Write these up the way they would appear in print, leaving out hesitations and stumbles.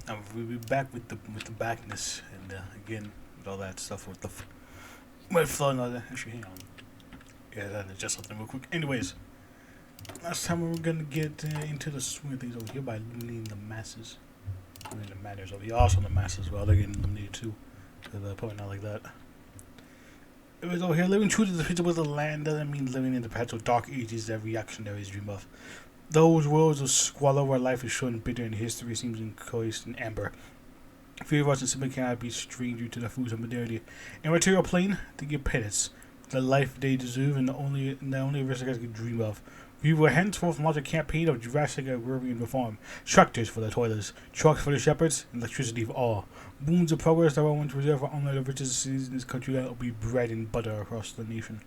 And we'll be back with the backness and again with all that stuff with the with flow and all that. Actually, hang on. Yeah, that is just something real quick. Anyways, last time we were gonna get into the swing of things over here by eliminating the masses. I mean, the matters over here. Also, the masses, well, they're getting eliminated too. Probably not like that. It was over here. Living true to the principles of the land doesn't mean living in the perpetual dark ages that reactionaries dream of. Those worlds of squalor where life is short and bitter and history seems encased in amber. Few of us simply cannot be stranger to the foods of modernity. In material plane, they give penance, the life they deserve, and the only aristocrats can dream of. We will henceforth launch a campaign of drastic agrarian reform. Tractors for the toilers, trucks for the shepherds, and electricity for all. Boons of progress that were once reserved for only the richest cities in this country that will be bread and butter across the nation.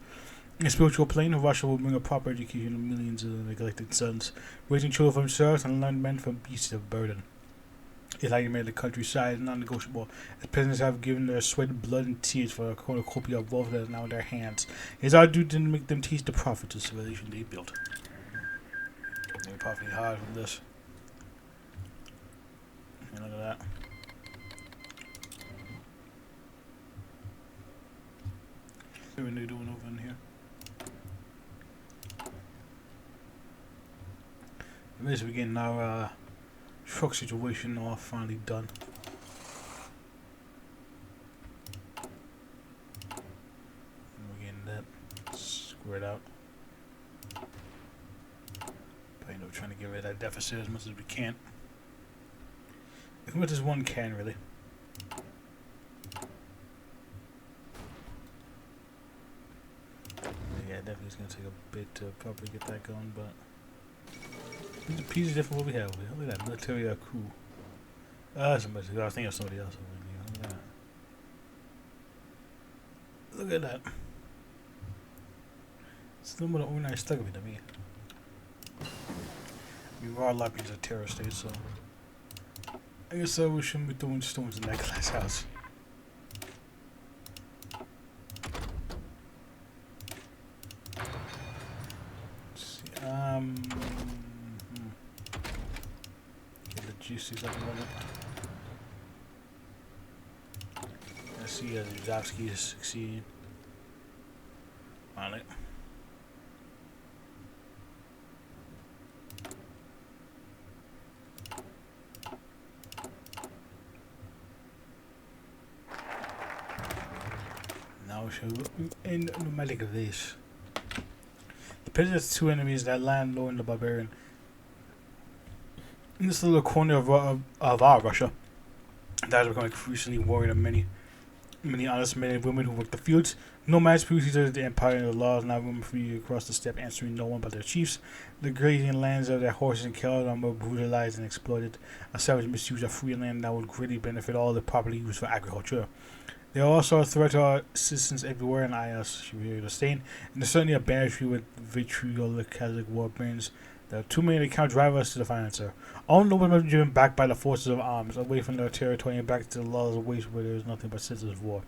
In the spiritual plane, Russia will bring a proper education to millions of neglected sons, raising children from serfs and learned men from beasts of burden. Enlightenment of the countryside is non-negotiable, as peasants have given their sweat, blood, and tears for a cornucopia of wealth that is now in their hands. It is our duty to make them taste the profits of civilization they built. They're profiting hard from this. And look at that. What are they doing over in here? Basically, we're getting our truck situation all finally done. And we're getting that squared out. But you know, trying to get rid of that deficit as much as we can. As much as one can, really. Yeah, definitely it's going to take a bit to probably get that going, but the piece is different what we have. Look at that military coup. Somebody. I was thinking of somebody else over here. Look at that. It's a little more organized stuff to me. We are lucky as a terrorist state, so I guess we shouldn't be throwing stones in that glass house. Let's see. Get the juices up a little bit. I see Zhavsky is succeeding. Finally. Now show in nomadic this. The peasants' two enemies, that landlord and the barbarian. In this little corner of our Russia, that has become increasingly worried of many honest men and women who work the fields. Nomads previously served the empire and the laws now roam free across the steppe, answering no one but their chiefs. The grazing lands of their horses and cows are more brutalized and exploited. A savage misuse of free land that would greatly benefit all the property used for agriculture. They are also a threat to our citizens everywhere, and I should be able to sustain. And there's certainly a banditry with vitriolic Kazakh war bands. There are too many to count drive us to the financer. All nobles must be driven back by the forces of arms, away from their territory and back to the laws of waste where there is nothing but citizens' war.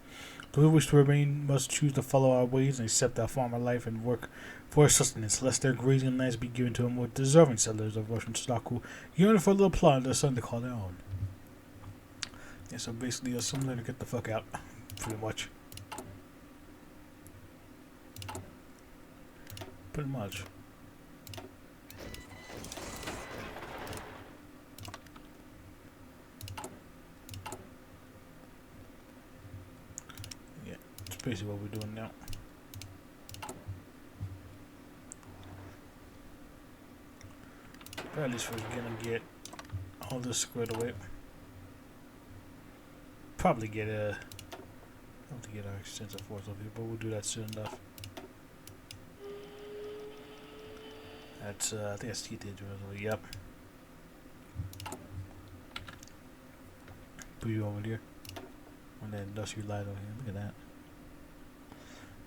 Those who wish to remain must choose to follow our ways and accept our farmer life and work for sustenance, lest their grazing lands be given to more deserving settlers of Russian stock who yearn for a little plot and something to call their own. Yeah, so basically, someone to get the fuck out, pretty much. Pretty much. Yeah, that's basically what we're doing now. But at least we're gonna get all this squared away. Probably get our extensive force over here, but we'll do that soon enough. That's I think that's teeth over. Yep. Put you over here. On that industrial light over here. Look at that.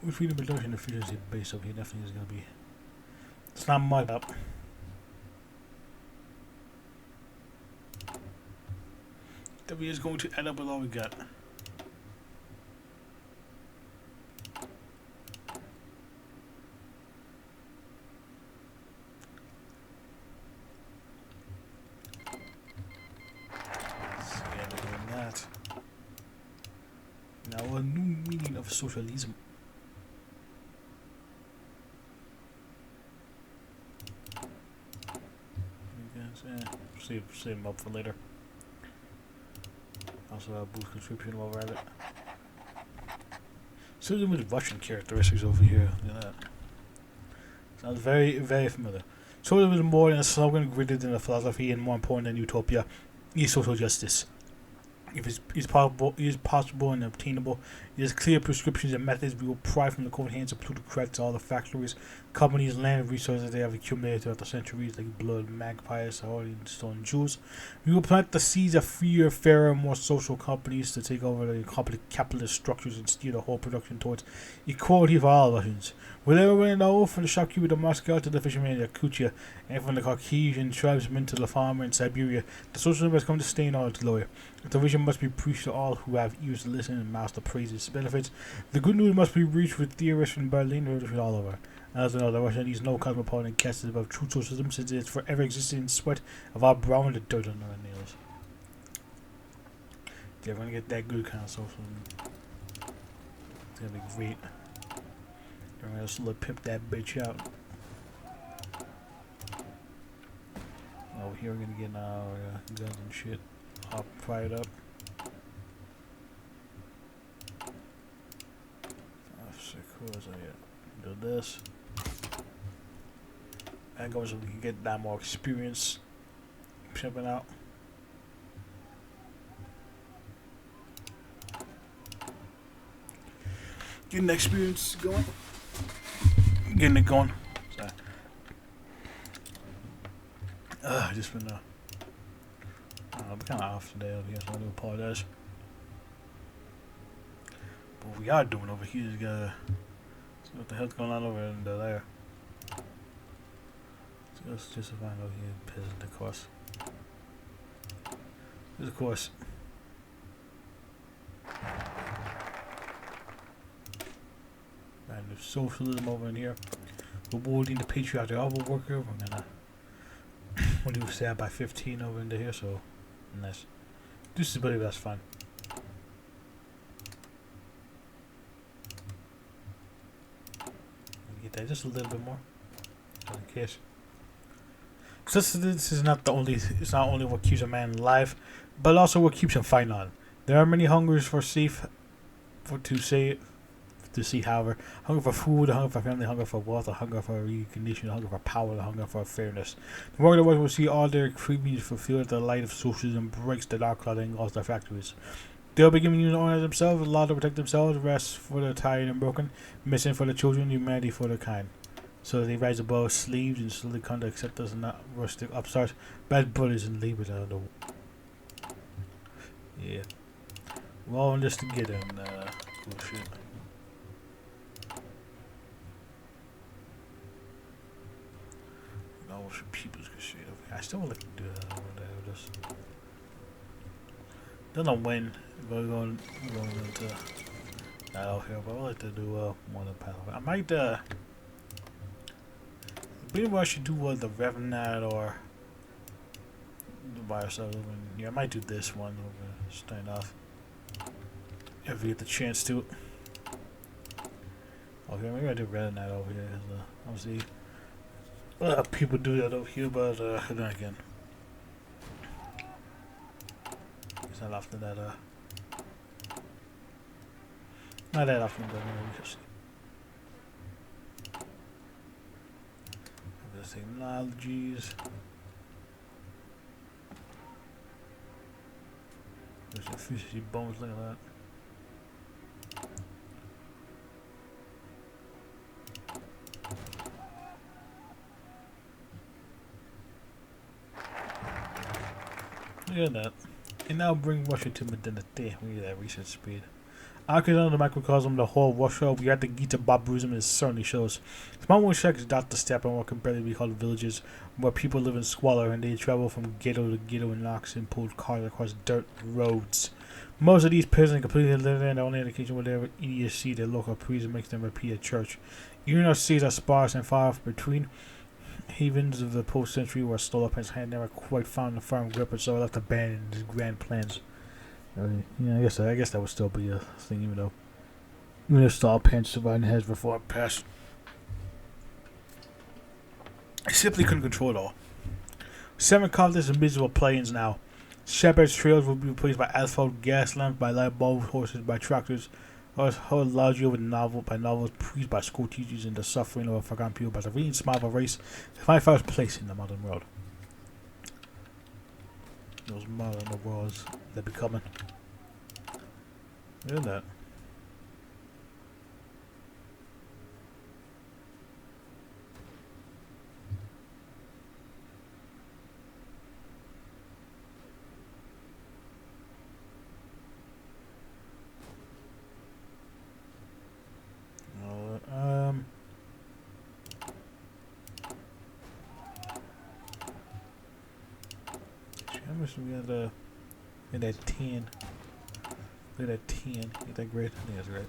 With freedom production efficiency base over here, definitely is gonna be. It's not much up. W is going to add up with all we got. socialism. Save them up for later. Also, boost conscription while we're at it. So with Russian characteristics over here. Look at that. Sounds very, very familiar. Socialism is more than a slogan, greater than a philosophy, and more important than utopia. Is social justice. If it is possible and obtainable, it has clear prescriptions and methods. We will pry from the cold hands of plutocrats all the factories, companies, land resources they have accumulated throughout the centuries, like blood, magpies, hoarding stolen jewels. We will plant the seeds of freer, fairer, more social companies to take over the capitalist structures and steer the whole production towards equality for all Russians. With everyone in the whole, from the shopkeeper to Moscow to the fisherman in Yakutia, and from the Caucasian tribesman to the farmer in Siberia, the socialism has come to stay in all its glory. The vision must be preached to all who have ears to listen and mouths to praise its benefits. The good news must be reached with theorists from Berlin and all over. As another, Russia needs no cosmopolitan cast above true socialism, since it is forever existing in sweat of our brow and the dirt on our nails. They're gonna get that good kind of socialism. It's gonna be great. They're gonna slowly pimp that bitch out. Over here we're gonna get our guns and shit. I'll pry it up. 5, 6 cores, do this. And go so we can get that more experience pimping out. Getting the experience going. Getting it going. Sorry. I just been I'm kind of off today over here, so I do apologize. But what we are doing over here is gotta see what the hell's going on over there. So let's just find over here, peasant, of course. This, of course. And there's socialism over in here. Rewarding the patriotic other worker. We're gonna do that by 15 over into here, so nice. This is pretty that's fun. Get that just a little bit more, just in case. So this is not the only. It's not only what keeps a man alive, but also what keeps him fighting on. There are many hungers for safe, to see, however, hunger for food, hunger for family, hunger for wealth, hunger for recognition, hunger for power, hunger for fairness. The world will see all their cravings fulfilled at the light of socialism breaks the dark cloud and engulfs their factories. They'll be given to organize themselves, law to protect themselves, rest for the tired and broken, mission for the children, humanity for the kind. So they rise above slaves and slowly come to accept us, not rustic upstarts, bad brothers and labors out of the. Yeah. We're all in this together and cool shit. For people's shit over here. I still would like to do that over there. Just don't know when we're going into that out here, but I would like to do more than panel. I might maybe I should do the Revenant or by ourselves. Yeah, I might do this one over starting off if we get the chance to. Okay, maybe I do Revenant over here. Obviously. People do that over here, but then again, it's not often that not that often that we see. There's technologies. There's efficiency bones. Look at that. Look at that. And now bring Russia to modernity. We need that research speed. Architect of the microcosm, the whole Russia, we had the Gita barbarism, it certainly shows. Small one shacks dot the steppe on what can barely be called villages, where people live in squalor and they travel from ghetto to ghetto in knocks and pulled cars across dirt roads. Most of these peasants completely live there, and the only indication whatever idiocy their local priest makes them repeat at church. Even though cities are sparse and far between, havens of the post-century where Stolopin's had never quite found a firm grip, and so left abandoned his grand plans. Yeah, I guess that would still be a thing, even though Minister all pants surviving heads before it passed. I simply couldn't control it all. Savinkov is invisible planes now. Shepherd's trails will be replaced by asphalt, gas lamps by light bulb, horses by tractors. How allows you with novels preached by school teachers and the suffering of a forgotten people by the reading smile of a race to find first place in the modern world. Those modern worlds they're becoming. Look at that. How much we got in that 10? Look at that 10. Ain't that great? I think that's great.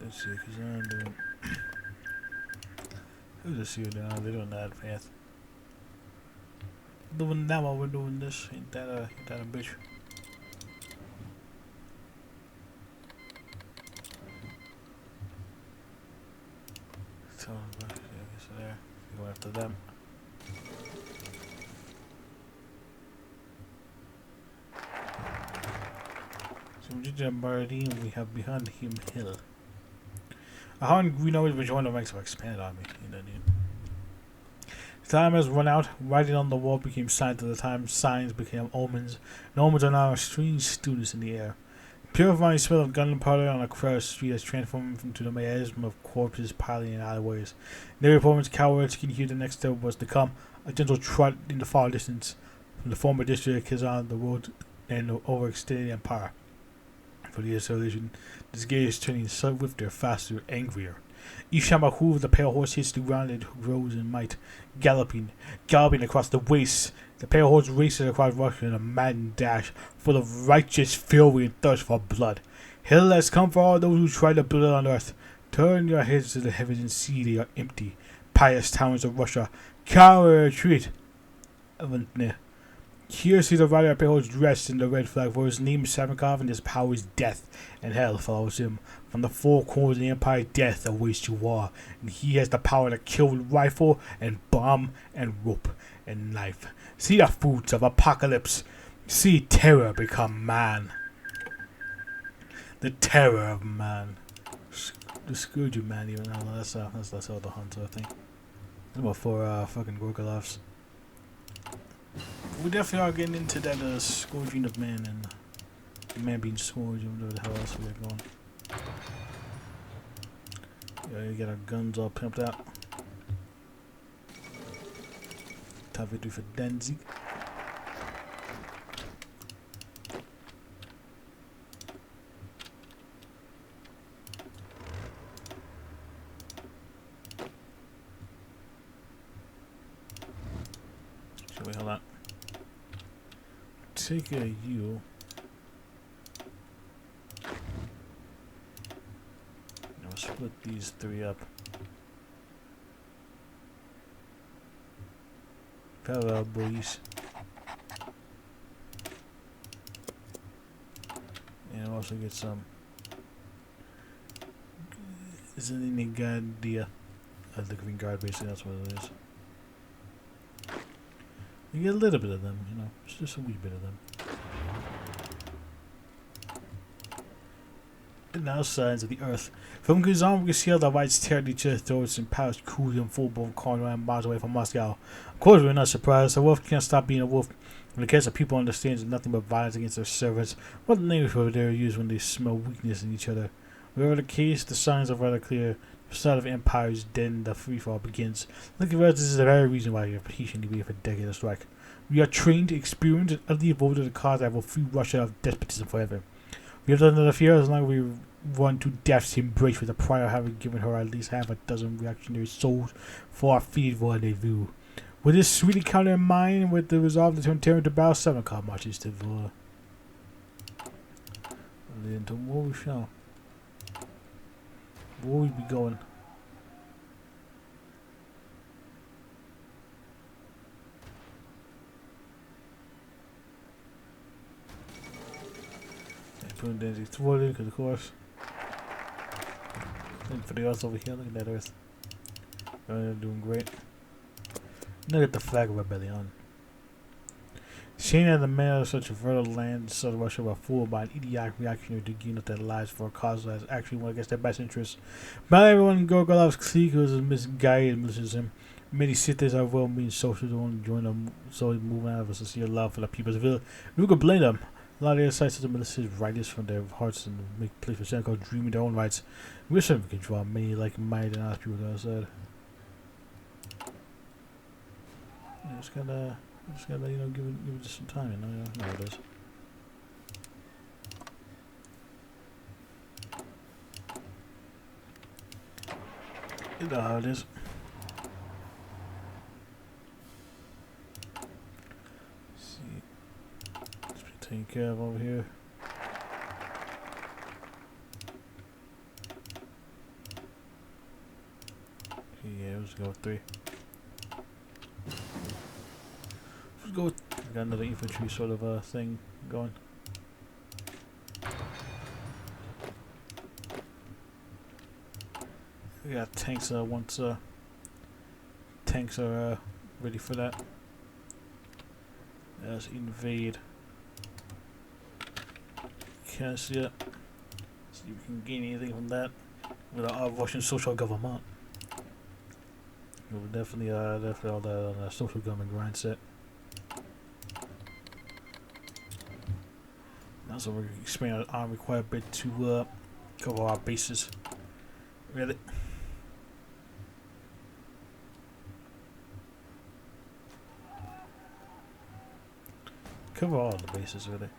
Let's see, because I'm doing. Who's this here now? They're doing that fast. Doing that while we're doing this. Ain't that a bitch? So, yeah, I guess there. Go after them. So we just Bardine we have behind him hill. A hard green always rejoined the ranks of expanded army. Time has run out. Writing on the wall became signs of the time. Signs became omens. And omens are now a strange stillness in the air. Purifying smell of gunpowder on a crowded street has transformed into the miasma of corpses piling in alleyways. Near opponent's cowards can hear the next step was to come. A gentle trot in the far distance from the former district is on the road and overextended empire. For the isolation, this gate is turning swifter, faster, angrier. Each time a hoof of the pale horse hits the ground, it grows in might, galloping across the waste. The pale horse races across Russia in a maddened dash, full of righteous fury and thirst for blood. Hell has come for all those who try to build it on earth. Turn your heads to the heavens and see they are empty. Pious towns of Russia, cower retreat. Here see the rider beholds dressed in the red flag, for his name is Savinkov and his power is death, and hell follows him. From the four corners of the empire, death awaits you all, and he has the power to kill with rifle and bomb and rope and knife. See the fruits of apocalypse. See terror become man. The terror of man. The scourge of man, even though that's all the hunter, I think. That's about four fucking Gorgolovs. We definitely are getting into that scourging of man and man being scourged and whatever the hell else we're going. Yeah, you got our guns all pimped out. Top victory for Danzig. Wait, hold on. Take a U. Now split these three up. Farewell, boys. And I'll also get some. Isn't any guard the green guard? Basically, that's what it is. You get a little bit of them, you know, it's just a wee bit of them. And now signs of the earth. From Guzan, we can see how the whites tear at each other's throats and powers cool and full-blown corner around miles away from Moscow. Of course, we're not surprised. A wolf can't stop being a wolf. When the case of people understands nothing but violence against their servants, what language will they use when they smell weakness in each other? Whatever the case, the signs are rather clear. The start of empire is dead and the freefall begins. Look at this is the very reason why you're patiently waiting for decades to strike. We are trained, experienced, and utterly devoted to the cause that will free Russia of despotism forever. We have done enough here as long as we run to death's embrace with the pride of having given her at least half a dozen reactionary souls for our feed rendezvous. With this sweet encounter in mind, with the resolve to turn terror into battle, Savinkov marches to Villa. Into war we shall. Where we be going? Food is exploded because of course. And for the Earth over here, look at that Earth. They're doing great. Look at the flag rebellion. Seeing that the man of such a fertile land, South Russia, were fooled by an idiotic reactionary to gain up their lives for a cause that actually went against their best interests. Not everyone in Gorgolov's clique was misguided militantism. Many cities are well-meaning socialists only join them, so moving out of a sincere love for the people's will. Who could blame them? A lot of their sides of the militants writers from their hearts and make place for Savinkov dreaming their own rights. We certainly can draw many like-minded and honest people to our side. Just gotta, you know, give it just some time, you know how it is. You know how it is. Let's see. Let's be taken care of over here. Yeah, let's go with 3. Let's go with, I got another infantry sort of thing going. We got tanks once tanks are ready for that. Let's invade. Can't see it. See if we can gain anything from that with our Russian social government. We'll definitely all that on a social government grind set. Also, we're expanding our army quite a bit to cover our bases. Really? Cover all the bases, really.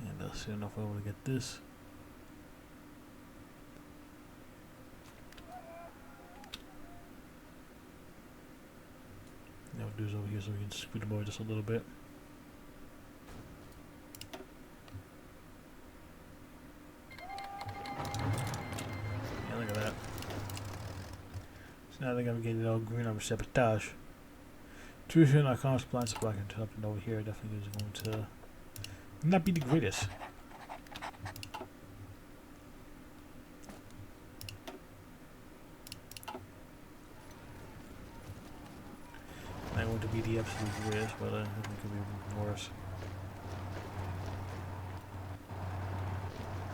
And let's see if we're able to get this. Now we'll do this over here so we can scoot them over just a little bit. Yeah, look at that. So now they're gonna get it all green on sabotage. Tuition, our commerce plan supply can turn up and over here definitely is going to not be the greatest. I want to be the absolute greatest, but I think it could be worse.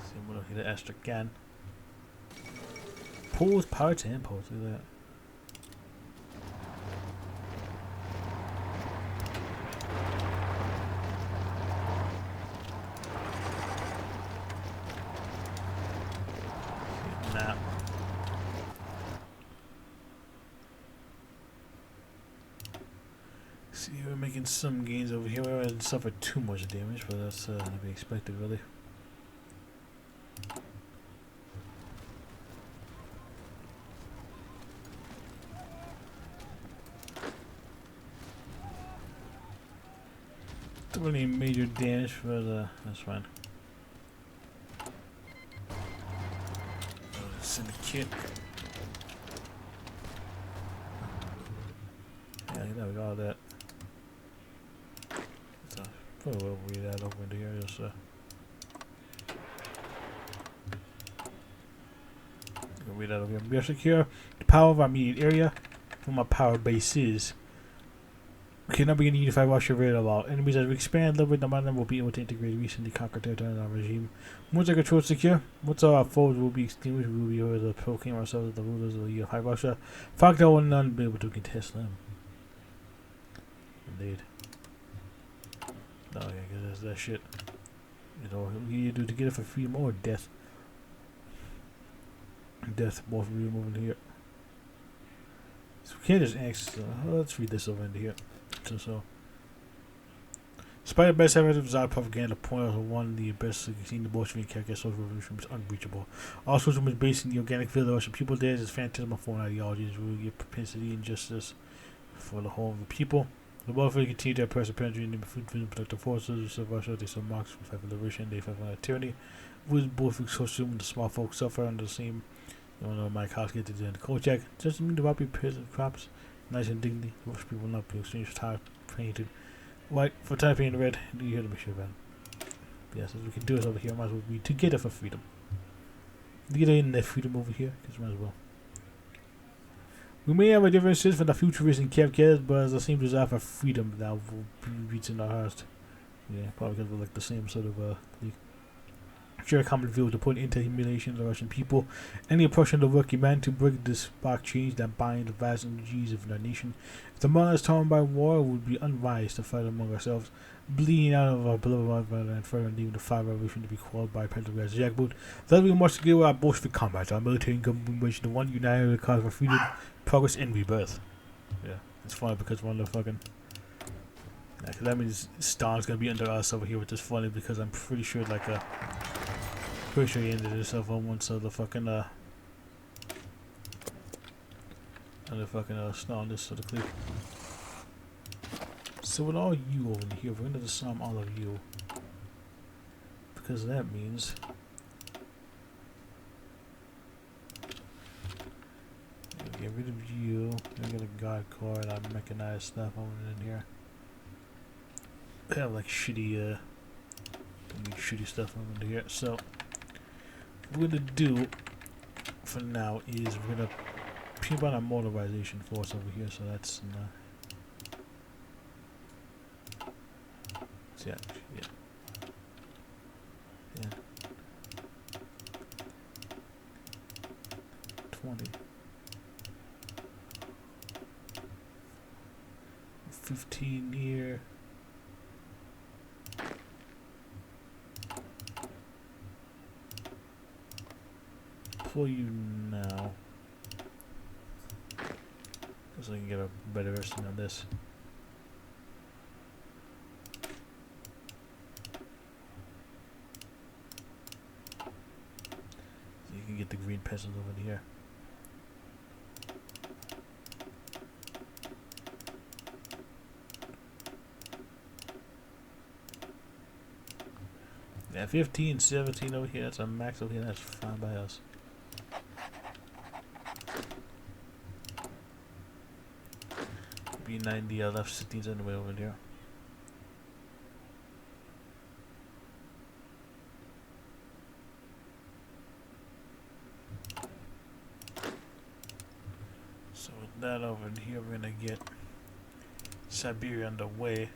See, we'll look at the extra can. Pulls power to impulse, look at that. Nah. See, we're making some gains over here. We haven't suffered too much damage, but that's to be expected, really. Don't really major damage, but that's fine. Send a kit. Yeah, there we got all that. Probably will read that over into here. Just read that over here. We are secure the power of our immediate area from our power bases. We cannot begin to unify Russia right about. Enemies as we expand, liberate the mind will be able to integrate recently conquered territory in our regime. Once our control is secure, once our foes will be extinguished, we will be able to proclaim ourselves as the rulers of the High Russia. Fact that will none be able to contest them. Indeed. Oh yeah, cause that's that shit. You know, we either do to get it for freedom or death. Death, both of you moving here. So we can't just ask. Let's read this over into here. So, despite the best efforts of Tsar propaganda, point out one the best seen the Bolshevik character social revolution was unreachable. All socialism is based in the organic field of Russian people. There is phantasmal foreign ideologies, really propensity and justice for the whole of the people. The Bolshevik continue their perseverance in the food and productive forces of Russia. They saw Marx fight for liberation, they fight for tyranny. With Bolshevik socialism, the small folk suffer under the same. You know, Mike Hoskin did the Kolchak. Just mean the Robbie peasant crops. Nice and dignity. Most people not be exchanged, tired, painted. white for typing in red. Do you hear the machine gun? Yes, as we can do it over here, might as well be together for freedom. Together in the freedom over here, because might as well. We may have a differences for the futuristic characters, but as the same desire for freedom that will beats in our hearts. Yeah, probably because we're like the same sort of share a common view to put into humiliation of the Russian people. Any oppression of the working man to bring this spark change that bind the vast energies of our nation. If the mother is torn by war, it would be unwise to fight among ourselves, bleeding out of our beloved mother and further leaving the fire revolution to be quelled by Petrograd's jackboot. Thus we must give our Bolshevik combat, our military combination, the one united with the cause for freedom, progress, and rebirth. Yeah, it's funny because one of the fucking. Yeah, cause that means Stalin's gonna be under us over here, which is funny because I'm pretty sure like pretty sure he ended himself on one side of the fucking on this sort of cliff. So with all you over here, we're gonna disarm all of you. Because that means get rid of you. I got a guard core and I mechanized stuff over in here. I have like shitty stuff over here. So what we're gonna do for now is we're gonna peep on our motorization force over here. So that's yeah. 20. 15 here. Pull you now. So I can get a better estimate on this. So you can get the green peasants over here. Yeah, 15, 17 over here. That's a max over here. That's fine by us. B90 left cities anyway over there. So with that over here, we're gonna get Siberia underway.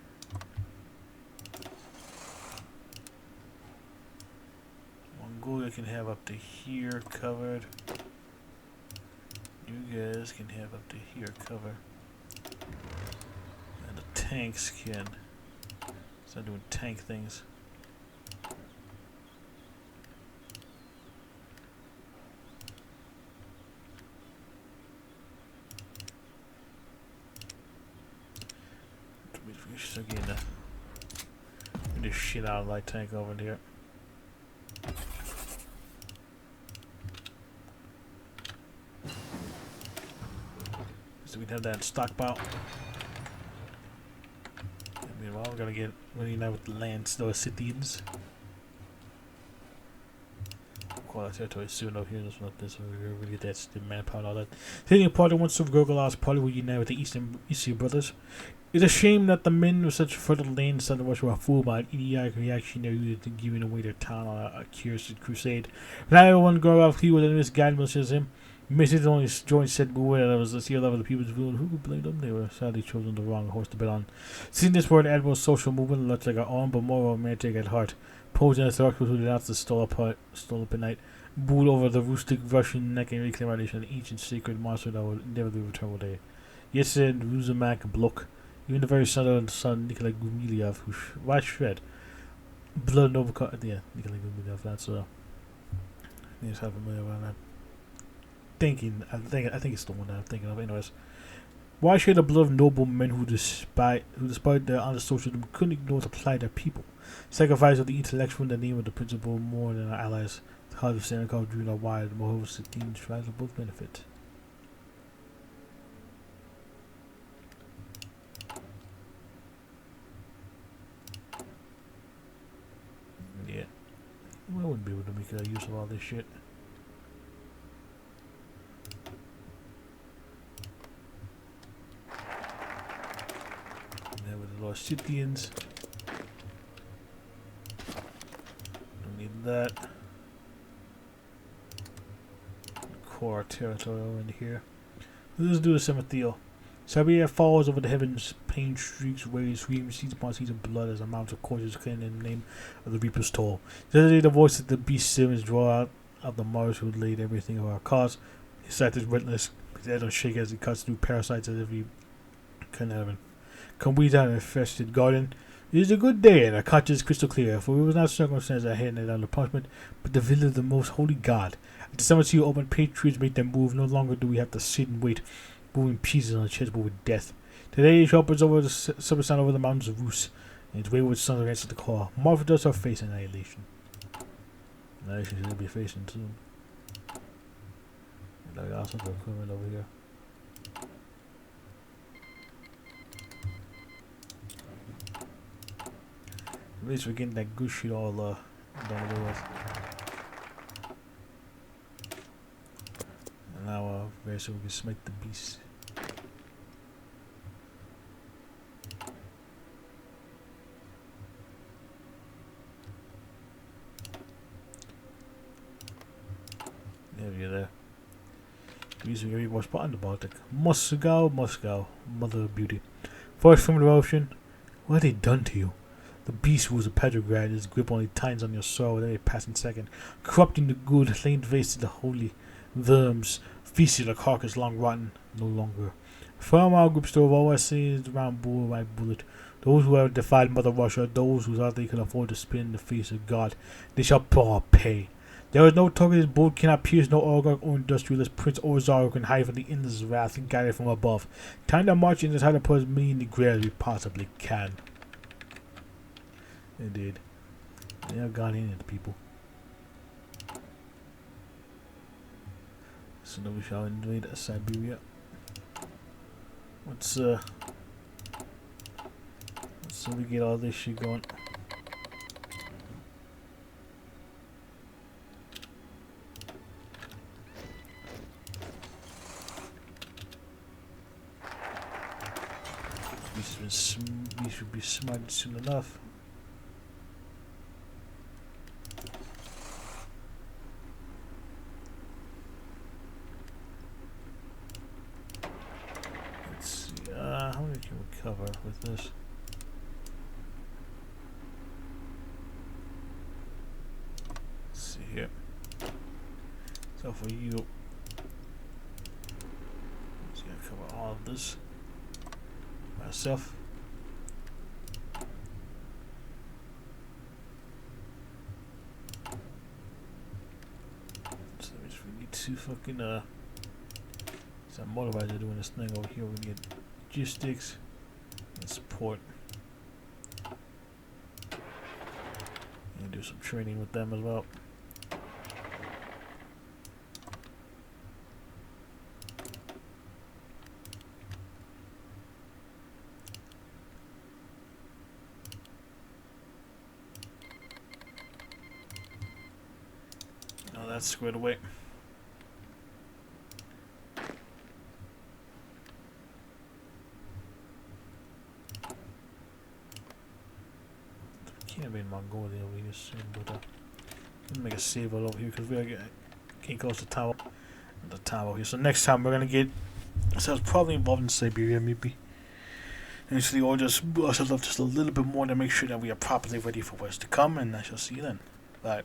Mongolia can have up to here covered. You guys can have up to here covered. And the tanks can start doing tank things. We should start getting this shit out of light tank over here. So we'd have that in stockpile. Meanwhile, we're gonna get really now with the lands, those cities. Call that territory soon over here. Just not this. We're gonna get that manpower and all that. Taking party once to Gurgala's party will unite with the Eastern brothers. It's a shame that the men with such fertile land southern Russia were fooled by an idiotic reactionary to giving away their town on a cursed crusade. But everyone grew up he was a misguided militarism. Mrs. only joint said beware that was the sea level of the people's will. Who could blame them? They were sadly chosen the wrong horse to bet on. Seeing this word admiral social movement looks like our own, but more romantic at heart. Posing as the who denounced the stole up at night, booed over the rustic Russian neck and reclaim our nation, an ancient sacred monster that will inevitably return one day. Yes, said Ruzamak Blok. Even the very son Nikolai Gumiliev, who why shred? Blood Novikov, yeah, Nikolai Gumiliev, that's you just have familiar with that. I think it's the one that I'm thinking of. Anyways, why should the blood of noble men who despite their honest socialism couldn't ignore to plight their people, sacrifice of the intellectual in the name of the principle more than our allies? The heart of savinkov drew not wide, moreover, 16 strives of both benefit. Yeah, I wouldn't be able to make use of all this shit. Ossetians. Don't need that. Core territory over in here. Let's do the Semithiel. Siberia falls over the heavens, pain streaks, waves, screams, seeds upon seeds of blood as a mountain of corpses claim in the name of the Reaper's toll. Suddenly the voice of the beast servants draw out of the Mars who laid everything of our cause. His sight is relentless, his head on shake as he cuts through parasites as if he couldn't have him. Come we down an infested garden. It is a good day, and our conscience is crystal clear, for it was not circumstance that handed down the punishment, but the will of the most holy God. At the summit you open, patriots make them move. No longer do we have to sit and wait, moving pieces on the chessboard with death. Today sharpens over the summer sun over the mountains of Rus, and its wayward sons answer the call. Marvel does our face annihilation. Annihilation is going to be facing soon. And I got something coming over here. At least we're getting that good shit all done away with. And now very soon we can smite the beast. There we are there. Using every more spot in the Baltic. Moscow, Moscow, mother of beauty. Forced from the ocean. What have they done to you? The beast rules of Petrograd, his grip only tightens on your soul with every passing second, corrupting the good, laying waste to the holy. Worms, feasted a carcass long rotten, no longer. From our group store of always seen around bullet by bullet. Those who have defied Mother Russia, those who thought they could afford to spit in the face of God, they shall all pay. There is no target his bolt cannot pierce, no oligarch or industrialist, prince or czar who can hide from the endless wrath and guide it from above. Time to march in is how to put as many in the grave as we possibly can. Indeed. They have gone in at the people. So now we shall invade Siberia. Let's so we get all this shit going. We should be smited soon enough. Let's see, how many can we cover with this? Let's see here. So for you, I'm just gonna cover all of this myself. So we need to fucking some motorizers doing this thing over here. We get logistics and support, and do some training with them as well. Now that's squared away. Can't be in Mongolia over here soon, but let me make a save over here because we are getting close to the tower here. So next time we're gonna get ourselves probably involved in Siberia, maybe. And actually, or just ourselves up just a little bit more to make sure that we are properly ready for what's to come. And I shall see you then. Bye.